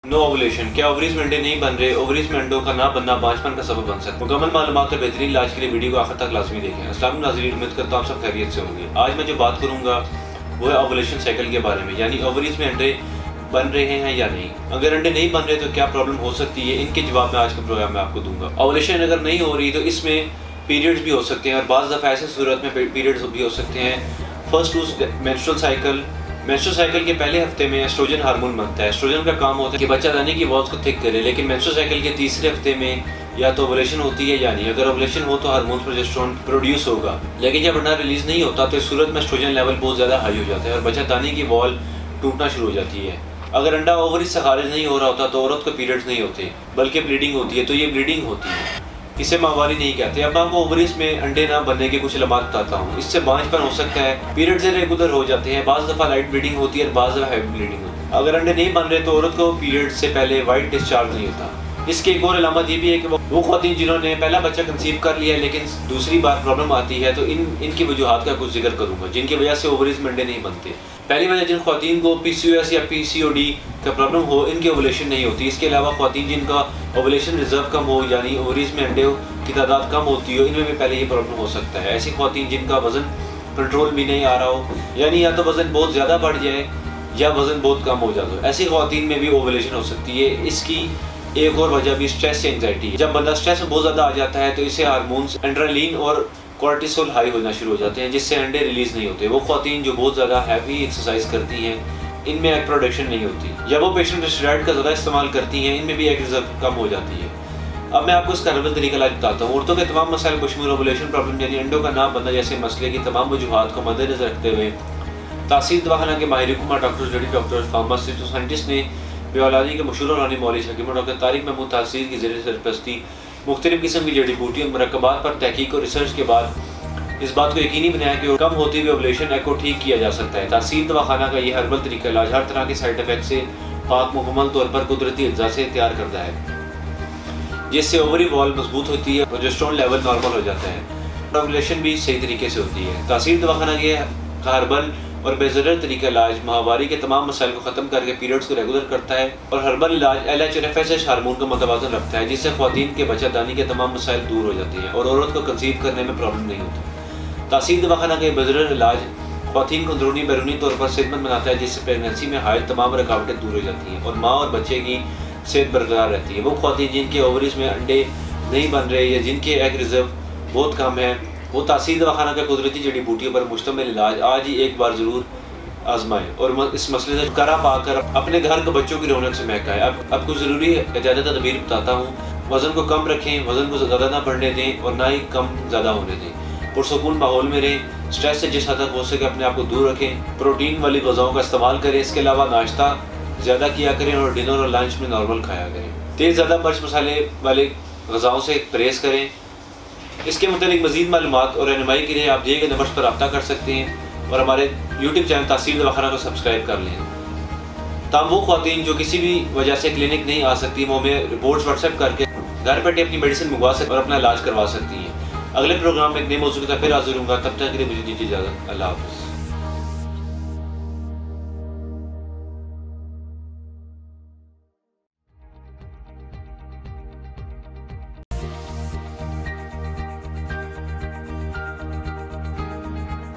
No ovulation, क्या ovaries में अंडे नहीं बन रहे? ओवरीज में अंडों का ना बनना बांझपन का सबब बन सकता है। मुकम्मल मालूमात और बेहतरीन इलाज के लिए वीडियो को आखिर तक लाजमी देखें। अस्सलाम नाज़रीन, उम्मीद करता हूँ आप सब खैरियत से होंगे। आज मैं जो बात करूँगा वो है ओवुलेशन साइकिल के बारे में, यानी ओवरीज में अंडे बन रहे हैं या नहीं। अगर अंडे नहीं बन रहे तो क्या प्रॉब्लम हो सकती है, इनके जवाब मैं आज के प्रोग्राम में आपको दूंगा। ओवुलेशन अगर नहीं हो रही तो इसमें पीरियड्स भी हो सकते हैं और बाज़ दफ़ा ऐसे सूरत में पीरियड्स भी हो सकते हैं। फर्स्ट उस मेंस्ट्रुअल साइकिल के पहले हफ्ते में एस्ट्रोजन हार्मोन बनता है। एस्ट्रोजन का काम होता है कि बच्चादानी की वॉल्स को थिक करे, लेकिन मेंस्ट्रुअल साइकिल के तीसरे हफ्ते में या तो ओवुलेशन होती है या नहीं। अगर ओवुलेशन हो तो हार्मोन प्रोजेस्टेरोन प्रोड्यूस होगा, लेकिन जब अंडा रिलीज नहीं होता तो इस सूरत में एस्ट्रोजन लेवल बहुत ज़्यादा हाई हो जाता है और बच्चादानी की वॉल टूटना शुरू हो जाती है। अगर अंडा ओवरी से खारिज नहीं हो रहा होता तो औरत को पीरियड्स नहीं होते बल्कि ब्लीडिंग होती है, तो ये ब्लीडिंग होती है, इसे माहवारी नहीं कहते। अब मैं आपको ओवरीज में अंडे ना बनने के कुछ अलामात बताता हूँ। इससे बांझपन हो सकता है, पीरियड्स इरेगुलर हो जाते हैं, बाज़ दफ़ा लाइट ब्लीडिंग होती है और बाज़ दफ़ा हैवी ब्लीडिंग होती है। अगर अंडे नहीं बन रहे तो औरत को पीरियड से पहले वाइट डिस्चार्ज नहीं होता। इसकी एक और अलामत ये भी है कि वो ख़वातीन जिन्होंने पहला बच्चा कंसीव कर लिया है लेकिन दूसरी बार प्रॉब्लम आती है, तो इनकी वजूहात का कुछ जिक्र करूँगा जिनकी वजह से ओवरीज में अंडे नहीं बनते। पहली वजह, जिन ख़वातीन को PCOS या PCOD का प्रॉब्लम हो, इनकी ओवुलेशन नहीं होती। इसके अलावा ख़वातीन जिनका ओवुलेशन रिजर्व कम हो, यानी ओवरीज में अंडे की तादाद कम होती हो, इनमें भी पहले ये प्रॉब्लम हो सकता है। ऐसी ख़वातीन जिनका वज़न कंट्रोल भी नहीं आ रहा हो, यानी या तो वज़न बहुत ज़्यादा बढ़ जाए या वज़न बहुत कम हो जाता हो, ऐसी ख़वातीन में भी ओवुलेशन हो सकती है। इसकी एक और वजह भी स्ट्रेस या एंग्जाइटी है। जब बंदा स्ट्रेस में बहुत ज़्यादा आ जाता है तो इससे हार्मोन्स एड्रेनलिन और कोर्टिसोल हाई होना शुरू हो जाते हैं, जिससे अंडे रिलीज़ नहीं होते। वो ख़वातीन जो बहुत ज़्यादा हैवी एक्सरसाइज करती हैं, इनमें एग प्रोडक्शन नहीं होती। जब वो पेशेंट स्टेरॉइड का ज़्यादा इस्तेमाल करती हैं, इनमें भी एग रिजर्व कम हो जाती है। अब मैं आपको इसका हर्बल तरीका इलाज बताता हूँ। औरतों के तमाम मसाइल बशमूल ओवुलेशन प्रॉब्लम यानी अंडों का ना बनना जैसे मसले की तमाम वजूहात को मद्देनजर रखते हुए तासीर दवाखाना के माहिर हुकूमत डॉक्टर्स, लेडी डॉक्टर्स, फार्मासिस्ट और साइंटिस्ट ने बेऔलादी के मशहूर और मौलिस हकीम डॉक्टर तारिक महमूद तासीर की ज़रिए सरपरस्ती मुख्तलिफ किस्म की जड़ी बूटियों मरकबात पर तहकीक और रिसर्च के बाद इस बात को यकीनी बनाया कि कम होती हुई ओवुलेशन एग को ठीक किया जा सकता है। तासीर दवाखाना का यह हर्बल तरीका इलाज हर तरह के साइड इफेक्ट से पाक मुकम्मल तौर पर कुदरती अज्जा से तैयार करता है, जिससे ओवरी वॉल मजबूत होती है, प्रोजेस्टेरोन लेवल नॉर्मल हो जाता है, ओवुलेशन भी सही तरीके से होती है। तासीर दवाखाना के हर्बल और बेज़रर तरीका इलाज माहवारी के तमाम मसाइल को ख़त्म करके पीरियड्स को रेगुलर करता है और हर्बल इलाज LH और FSH हार्मोन का मतवाज़न रखता है, जिससे ख़वातीन के बच्चादानी के तमाम मसाइल दूर हो जाते हैं और औरत को कंसीव करने में प्रॉब्लम नहीं होती। तासीर दवाखाना के बेज़रर इलाज ख़वातीन को अंदरूनी बैरूनी तौर पर सेहतमंद बनाता है, जिससे प्रेगनेंसी में हायल तमाम रुकावटें दूर हो जाती हैं और माँ और बच्चे की सेहत बरकरार रहती है। वो ख़वातीन जिनके ओवरीज में अंडे नहीं बन रहे या जिनके एग रिजर्व बहुत कम है, वो तासीर दवाखाना का कुदरती जड़ी बूटियों पर मुश्तमिल इलाज आज ही एक बार ज़रूर आजमाएं और इस मसले से छुटकारा पाकर अपने घर को बच्चों की रौनक से महकाएं। अब कुछ ज़रूरी एहतियाती तदबीर बताता हूँ। वज़न को कम रखें, वज़न को ज़्यादा ना बढ़ने दें और ना ही कम ज़्यादा होने दें। पुरसुकून माहौल में रहें, स्ट्रेस से जिस हद तक हो सके अपने आप को दूर रखें, प्रोटीन वाली ग़िज़ाओं का इस्तेमाल करें। इसके अलावा नाश्ता ज़्यादा किया करें और डिनर और लंच में नॉर्मल खाया करें। तेज़ ज़्यादा मिर्च मसाले वाले ग़िज़ाओं से परहेज़ करें। इसके मुताबिक मज़ीद मालूमात और रहनुमाई के लिए आप दिए गए नंबर पर रब्ता कर सकते हैं और हमारे YouTube चैनल तासीर दवाखाना को सब्सक्राइब कर लें। तब वो ख़वातीन जो किसी भी वजह से क्लिनिक नहीं आ सकती, वो हमें रिपोर्ट्स व्हाट्सएप करके घर बैठे अपनी मेडिसिन मंगवा सकती और अपना इलाज करवा सकती हैं। अगले प्रोग्राम में एक नए मौजूद के साथ फिर हाज़िर होऊंगा। तब तक के लिए मुझे दीजिए इजाज़त। अल्लाह हाफ़िज़।